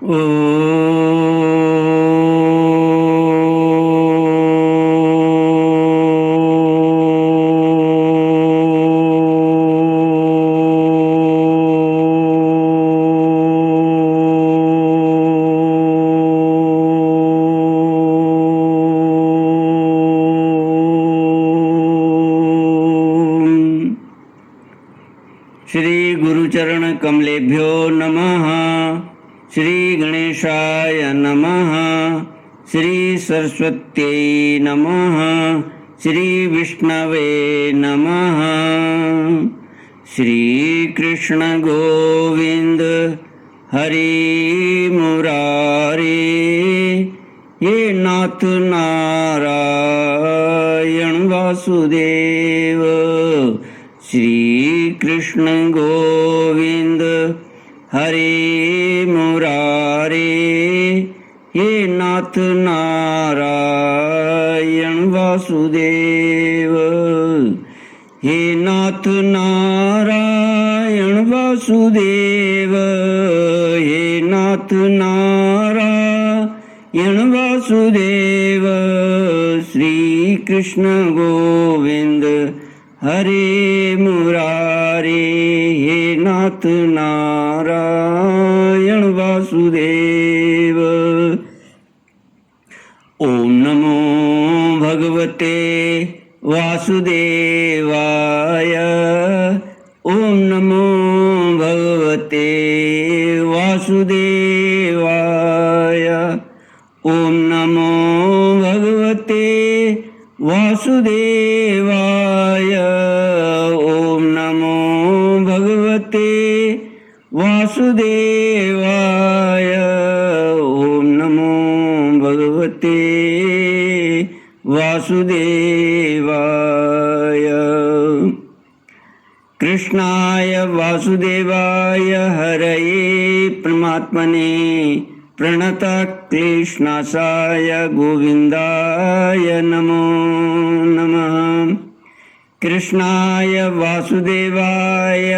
श्री गुरुचरण कमलेभ्यो नमः। श्री गणेशाय नमः। श्री सरस्वत्यै नमः। श्री विष्णवे नमः। श्री कृष्ण गोविंद हरि मुरारी, हे नाथ नारायण वासुदेव। श्री कृष्ण गोविंद हरे मुरारे, हे नाथ नारायण वासुदेव। हे नाथ नारायण वासुदेव, हे नाथ नारायण वासुदेव। श्री कृष्ण गोविंद हरे मुरारे, हे नाथ नारायण वासुदेव। ओम नमो भगवते वासुदेवाय। ओम नमो भगवते वासुदेवाय। ओम नमो भगवते वासुदेवाय। ओम नमो भगवते वासुदेवाय। ओम नमो भगवते वासुदेवाय। कृष्णाय वासुदेवाय हरये परमात्मने प्रणतक्लेशनाशाय गोविन्दाय नमो नमः। कृष्णाय वासुदेवाय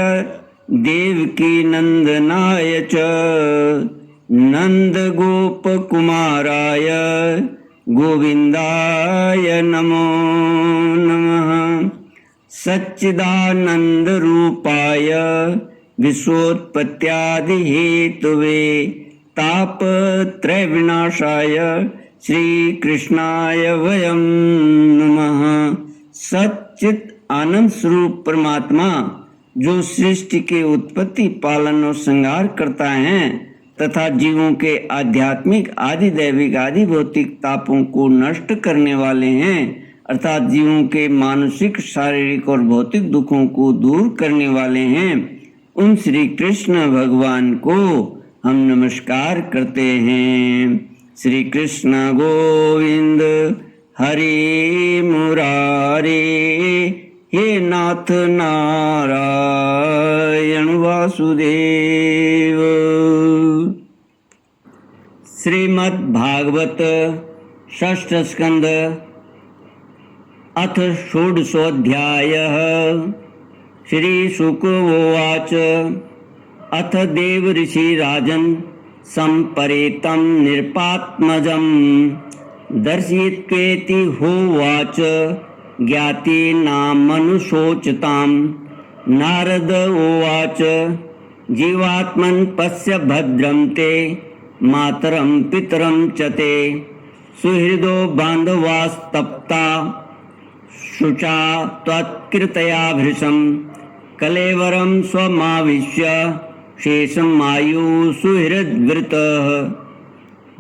देवकीनन्दनाय च नन्दगोपकुमाराय गोविन्दाय नमो नमः। सच्चिदानन्दरूपाय विश्वोत्पत्त्यादिहेतवे तापत्रयविनाशाय श्रीकृष्णाय वयं नमः। सच्चित आनंद स्वरूप परमात्मा जो सृष्टि के उत्पत्ति, पालन और संहार करता है तथा जीवों के आध्यात्मिक, आदि दैविक, आदि भौतिक तापों को नष्ट करने वाले हैं, अर्थात जीवों के मानसिक, शारीरिक और भौतिक दुखों को दूर करने वाले हैं, उन श्री कृष्ण भगवान को हम नमस्कार करते हैं। श्री कृष्ण गोविंद हरे मुरारे, हे नाथ नारायण वासुदेव। श्रीमद् भागवत षष्ठ स्कंद अथ षोडशोऽध्यायः। श्री शुक उवाच अथ देवर्षिराजन् सम्परेतं नृपात्मजं दर्शयित्वेति होवाच ज्ञातेनामनुशोचतां। नारद उवाच जीवात्मन् पश्य भद्रं ते मातरं पितरं च ते सुहृदो बान्धवास्तप्ता शुचा त्वत्कृतया भृशं कलेवरं स्वमाविश्य शेषमायुः सुहृद्वृतः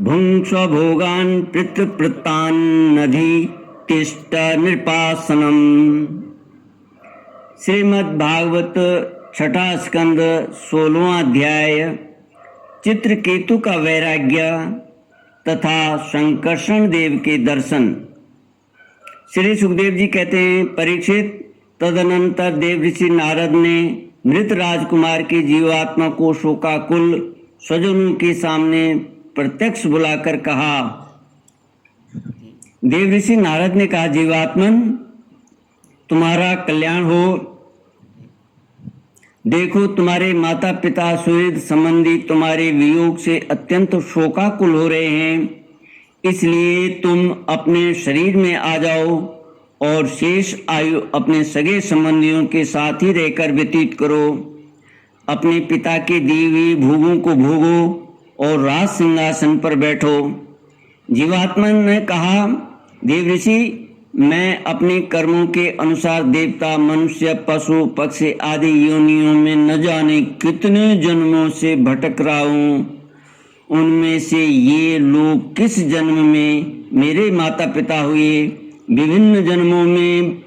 भुङ्क्ष्वभोगान् पितृपृत्तान्नधितिष्ठ नृपासनम्। श्रीमद् भागवत छठा स्कंद 16वां अध्याय चित्रकेतु का वैराग्य तथा संकर्षण देव के दर्शन। श्री सुखदेव जी कहते हैं, परीक्षित, तदनंतर देव ऋषि नारद ने मृत राजकुमार की जीवात्मा को शोकाकुल स्वजनों के सामने प्रत्यक्ष बुलाकर कहा। देव ऋषि नारद ने कहा, जीवात्मन, तुम्हारा कल्याण हो। देखो, तुम्हारे माता पिता सुहृद संबंधी तुम्हारे वियोग से अत्यंत शोकाकुल हो रहे हैं, इसलिए तुम अपने शरीर में आ जाओ और शेष आयु अपने सगे संबंधियों के साथ ही रहकर व्यतीत करो। अपने पिता के दिए हुए भोगों को भोगो और राज सिंहासन पर बैठो। जीवात्मा ने कहा, देवऋषि, मैं अपने कर्मों के अनुसार देवता, मनुष्य, पशु, पक्षी आदि योनियों में न जाने कितने जन्मों से भटक रहा हूँ। उनमें से ये लोग किस जन्म में मेरे माता पिता हुए, विभिन्न जन्मों में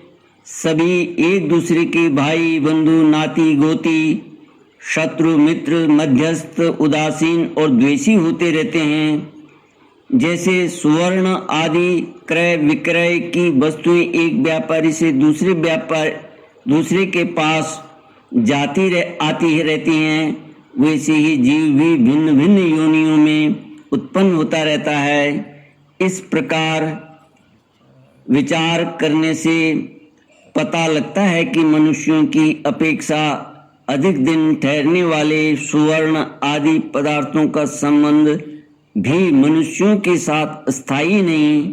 सभी एक दूसरे के भाई, बंधु, नाती, गोती, शत्रु, मित्र, मध्यस्थ, उदासीन और द्वेषी होते रहते हैं। जैसे सुवर्ण आदि क्रय विक्रय की वस्तुएं एक व्यापारी से दूसरे के पास आती रहती हैं, वैसे ही जीव भी भिन्न भिन्न योनियों में उत्पन्न होता रहता है। इस प्रकार विचार करने से पता लगता है कि मनुष्यों की अपेक्षा अधिक दिन ठहरने वाले सुवर्ण आदि पदार्थों का संबंध भी मनुष्यों के साथ स्थायी नहीं,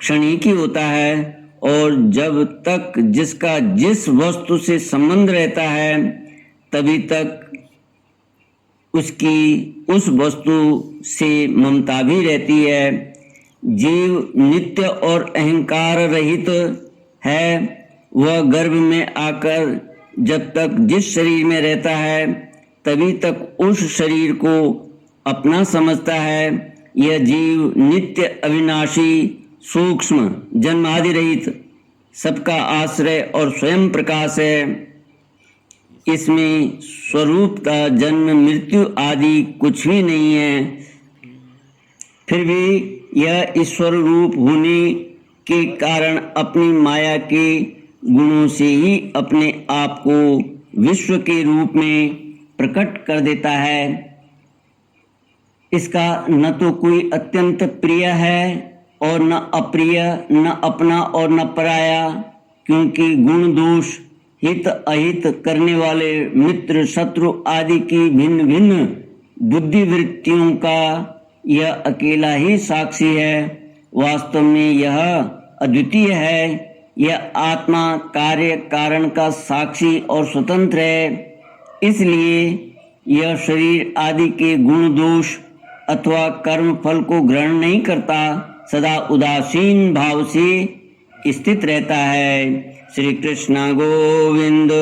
क्षणिक ही होता है। और जब तक जिसका जिस वस्तु से संबंध रहता है, तभी तक उसकी उस वस्तु से ममता भी रहती है। जीव नित्य और अहंकार रहित है। वह गर्भ में आकर जब तक जिस शरीर में रहता है, तभी तक उस शरीर को अपना समझता है। यह जीव नित्य, अविनाशी, सूक्ष्म, जन्मादि रहित, सबका आश्रय और स्वयं प्रकाश है। इसमें स्वरूप का जन्म मृत्यु आदि कुछ भी नहीं है। फिर भी यह ईश्वर रूप होने के कारण अपनी माया के गुणों से ही अपने आप को विश्व के रूप में प्रकट कर देता है। इसका न तो कोई अत्यंत प्रिय है और न अप्रिय, न अपना और न पराया, क्योंकि गुण दोष, हित अहित करने वाले मित्र, शत्रु आदि की भिन्न भिन्न बुद्धिवृत्तियों का यह अकेला ही साक्षी है। वास्तव में यह अद्वितीय है। यह आत्मा कार्य कारण का साक्षी और स्वतंत्र है। इसलिए यह शरीर आदि के गुण दोष अथवा कर्म फल को ग्रहण नहीं करता, सदा उदासीन भाव से स्थित रहता है। श्री कृष्ण गोविंद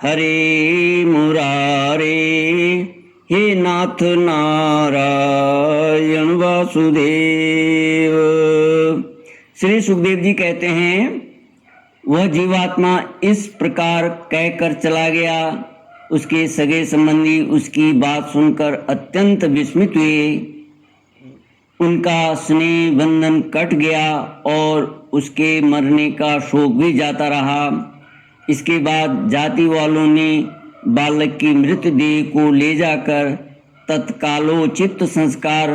हरे मुरारे, हे नाथ नारायण वासुदेव। श्री सुखदेव जी कहते हैं, वह जीवात्मा इस प्रकार कहकर चला गया। उसके सगे संबंधी उसकी बात सुनकर अत्यंत विस्मित हुए। उनका स्नेह बंधन कट गया और उसके मरने का शोक भी जाता रहा। इसके बाद जाति वालों ने बालक की मृतदेह को ले जाकर तत्कालोचित संस्कार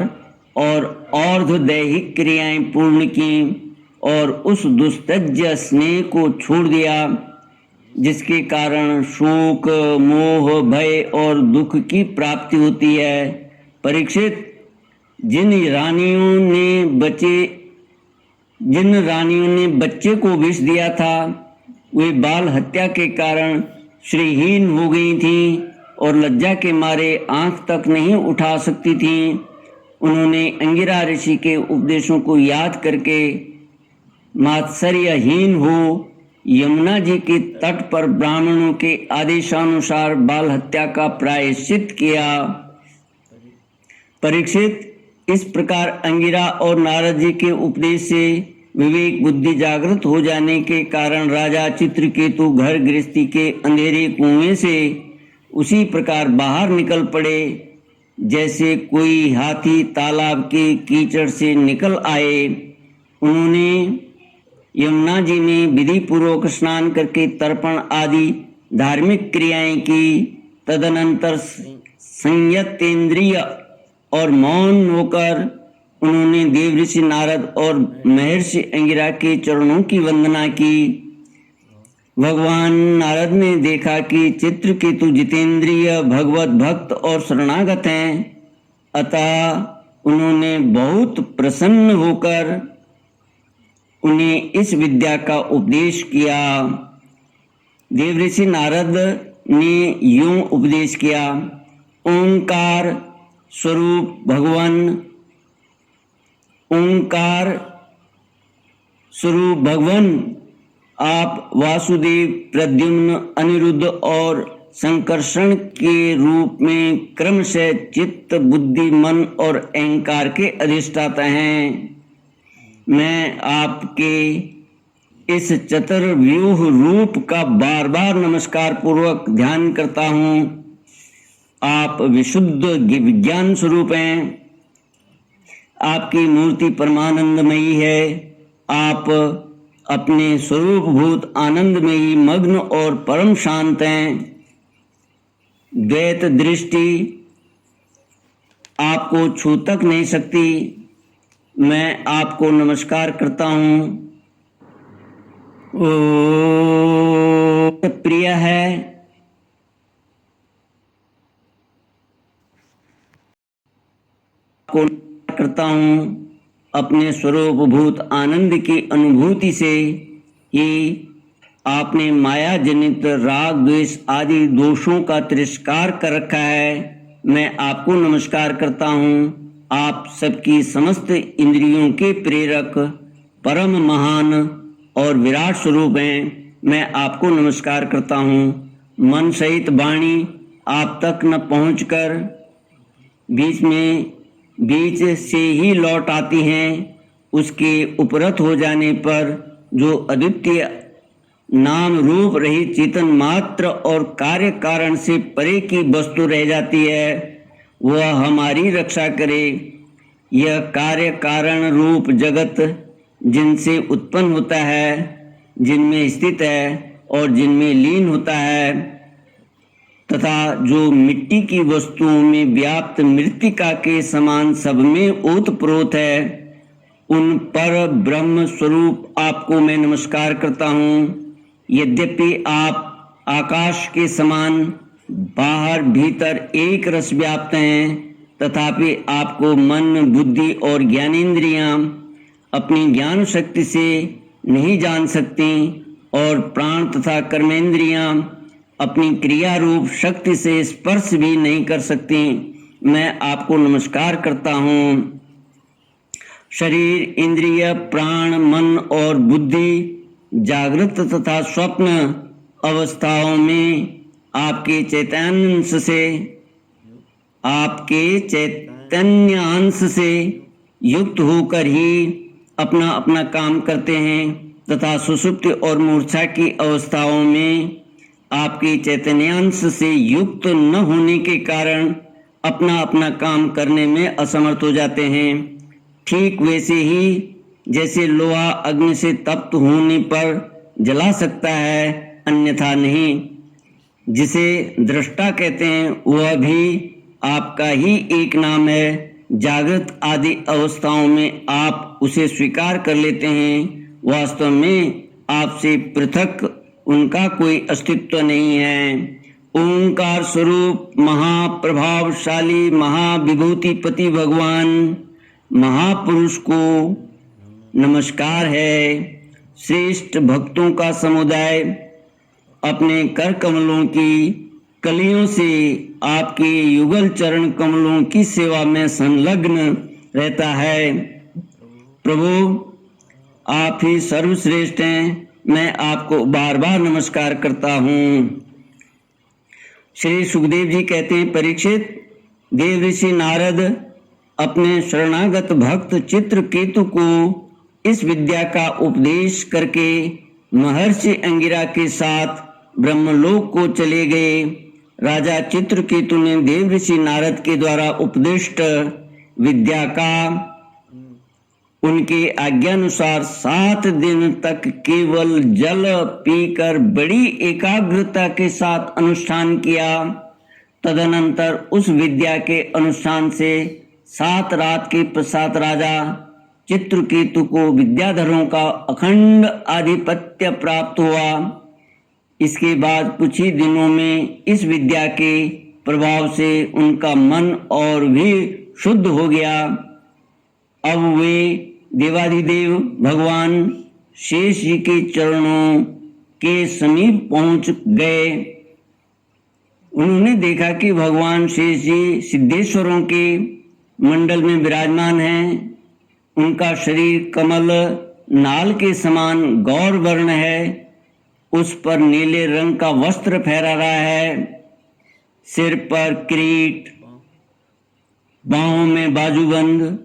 और अर्धदैहिक क्रियाएं पूर्ण की और उस दुस्तज्य स्नेह को छोड़ दिया, जिसके कारण शोक, मोह, भय और दुख की प्राप्ति होती है। परीक्षित, जिन रानियों ने बच्चे को विष दिया था, वे बाल हत्या के कारण श्रीहीन हो गई थीं और लज्जा के मारे आंख तक नहीं उठा सकती थीं। उन्होंने अंगिरा ऋषि के उपदेशों को याद करके मात्सर्यहीन हो यमुना जी के तट पर ब्राह्मणों के आदेशानुसार बाल हत्या का प्रायश्चित किया। परीक्षित, इस प्रकार अंगिरा और नारद जी के उपदेश से विवेक बुद्धि जागृत हो जाने के कारण राजा चित्रकेतु घर गृहस्थी के अंधेरे कुएं से उसी प्रकार बाहर निकल पड़े जैसे कोई हाथी तालाब के कीचड़ से निकल आए। उन्होंने यमुना जी में विधि पूर्वक स्नान करके तर्पण आदि धार्मिक क्रियाएं की। तदनंतर संयतेंद्रिय और मौन होकर उन्होंने देवऋषि नारद और महर्षि अंगिरा के चरणों की वंदना की। भगवान नारद ने देखा कि चित्रकेतु जितेंद्रिय, भगवत भक्त और शरणागत हैं, अतः उन्होंने बहुत प्रसन्न होकर उन्हें इस विद्या का उपदेश किया। देवऋषि नारद ने यूं उपदेश किया, ओंकार स्वरूप भगवान, ओंकार स्वरूप भगवान आप वासुदेव, प्रद्युम्न, अनिरुद्ध और संकर्षण के रूप में क्रमशः चित्त, बुद्धि, मन और अहंकार के अधिष्ठाता हैं। मैं आपके इस चतुर्व्यूह रूप का बार बार नमस्कार पूर्वक ध्यान करता हूँ। आप विशुद्ध विज्ञान स्वरूप हैं। आपकी मूर्ति परमानंदमयी है। आप अपने स्वरूप भूत आनंद में ही मग्न और परम शांत हैं। द्वैत दृष्टि आपको छू तक नहीं सकती। मैं आपको नमस्कार करता हूँ। ओ प्रिय है। आपको करता हूँ। अपने स्वरूप भूत आनंद की अनुभूति से ही आपने माया जनित राग, द्वेष आदि दोषों का तिरस्कार कर रखा है। मैं आपको नमस्कार करता हूँ। आप सबकी समस्त इंद्रियों के प्रेरक, परम महान और विराट स्वरूप हैं। मैं आपको नमस्कार करता हूँ। मन सहित वाणी आप तक न पहुँचकर बीच से ही लौट आती हैं। उसके उपरत हो जाने पर जो अद्वितीय नाम रूप रहित चेतन मात्र और कार्य कारण से परे की वस्तु रह जाती है, वह हमारी रक्षा करे। यह कार्य कारण रूप जगत जिनसे उत्पन्न होता है, जिनमें स्थित है और जिनमें लीन होता है, तथा जो मिट्टी की वस्तुओं में व्याप्त मृत्तिका के समान सब में ओतप्रोत है, उन पर ब्रह्म स्वरूप आपको मैं नमस्कार करता हूँ। यद्यपि आप आकाश के समान बाहर भीतर एक रस व्याप्त हैं, तथापि आपको मन, बुद्धि और ज्ञानेंद्रियां अपनी ज्ञान शक्ति से नहीं जान सकती और प्राण तथा कर्मेंद्रियां अपनी क्रिया रूप शक्ति से स्पर्श भी नहीं कर सकती। मैं आपको नमस्कार करता हूँ। शरीर, इंद्रिय, प्राण, मन और बुद्धि जागृत तथा स्वप्न अवस्थाओं में आपके चैतन्यांश से युक्त होकर ही अपना अपना काम करते हैं, तथा सुषुप्ति और मूर्छा की अवस्थाओं में आपके चैतन्यांश से युक्त न होने के कारण अपना अपना काम करने में असमर्थ हो जाते हैं। ठीक वैसे ही जैसे लोहा अग्नि से तप्त होने पर जला सकता है, अन्यथा नहीं। जिसे दृष्टा कहते हैं वह भी आपका ही एक नाम है। जागृत आदि अवस्थाओं में आप उसे स्वीकार कर लेते हैं। वास्तव में आपसे पृथक उनका कोई अस्तित्व नहीं है। ओंकार स्वरूप महाप्रभावशाली महाविभूतिपति भगवान महापुरुष को नमस्कार है। श्रेष्ठ भक्तों का समुदाय अपने कर कमलों की कलियों से आपके युगल चरण कमलों की सेवा में संलग्न रहता है। प्रभु, आप ही सर्वश्रेष्ठ हैं। मैं आपको बार बार नमस्कार करता हूँ। श्री सुखदेव जी कहते हैं, परीक्षित, देव ऋषि नारद अपने शरणागत भक्त चित्रकेतु को इस विद्या का उपदेश करके महर्षि अंगिरा के साथ ब्रह्मलोक को चले गए। राजा चित्रकेतु ने देव ऋषि नारद के द्वारा उपदिष्ट विद्या का उनके आज्ञानुसार 7 दिन तक केवल जल पीकर बड़ी एकाग्रता के साथ अनुष्ठान किया। तदनंतर उस विद्या के अनुष्ठान से 7 रात के पश्चात राजा चित्रकेतु को विद्याधरों का अखंड आधिपत्य प्राप्त हुआ। इसके बाद कुछ ही दिनों में इस विद्या के प्रभाव से उनका मन और भी शुद्ध हो गया। अब वे देवाधिदेव भगवान शेष जी के चरणों के समीप पहुंच गए। उन्होंने देखा कि भगवान शेष जी सिद्धेश्वरों के मंडल में विराजमान हैं। उनका शरीर कमल नाल के समान गौर वर्ण है। उस पर नीले रंग का वस्त्र फहरा रहा है। सिर पर किरीट, बाहों में बाजूबंद,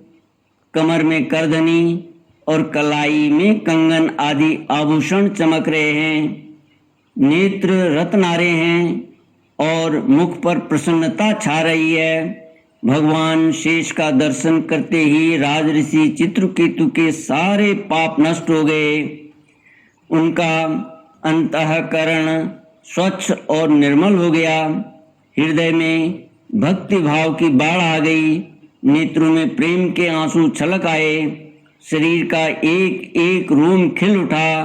कमर में करधनी और कलाई में कंगन आदि आभूषण चमक रहे हैं। नेत्र रत्नारे हैं और मुख पर प्रसन्नता छा रही है। भगवान शेष का दर्शन करते ही राजऋषि चित्रकेतु के सारे पाप नष्ट हो गए। उनका अंतःकरण स्वच्छ और निर्मल हो गया। हृदय में भक्ति भाव की बाढ़ आ गई। नेत्रों में प्रेम के आंसू छलक आए। शरीर का एक एक रोम खिल उठा।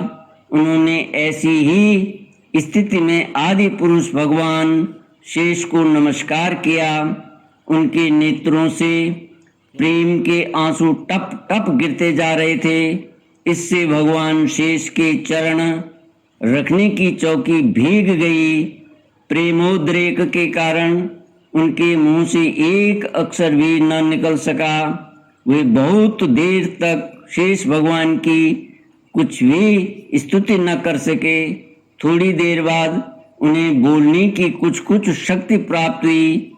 उन्होंने ऐसी ही स्थिति में आदि पुरुष भगवान शेष को नमस्कार किया। उनके नेत्रों से प्रेम के आंसू टप टप गिरते जा रहे थे। इससे भगवान शेष के चरण रखने की चौकी भीग गई। प्रेमोद्रेक के कारण उनके मुंह से एक अक्षर भी न निकल सका। वे बहुत देर तक शेष भगवान की कुछ भी स्तुति न कर सके। थोड़ी देर बाद उन्हें बोलने की कुछ शक्ति प्राप्त हुई।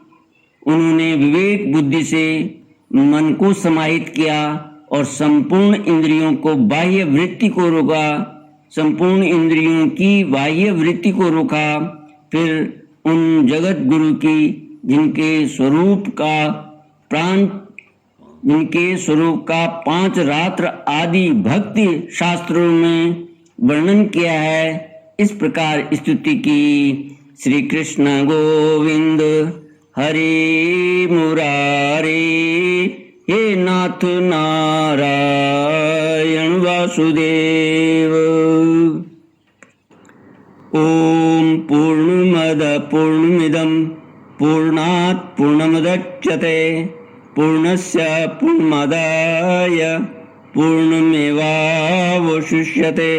उन्होंने विवेक बुद्धि से मन को समाहित किया और संपूर्ण इंद्रियों को बाह्य वृत्ति को रोका। संपूर्ण इंद्रियों की बाह्य वृत्ति को रोका। फिर उन जगत गुरु की जिनके स्वरूप का 5 रात्र आदि भक्ति शास्त्रों में वर्णन किया है, इस प्रकार स्तुति की। श्री कृष्ण गोविंद हरे मुरारे, हे नाथ नारायण वासुदेव। ओम पूर्णमद पूर्णमिदं पूर्णात् पूर्णमुदच्यते पूर्णस्य पूर्णमादाय पूर्णमेवावशिष्यते।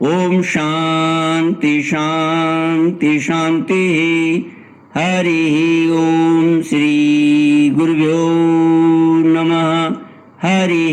ओम शांति शांति शांति। हरि ओम। श्री गुरुभ्यो नमः। हरि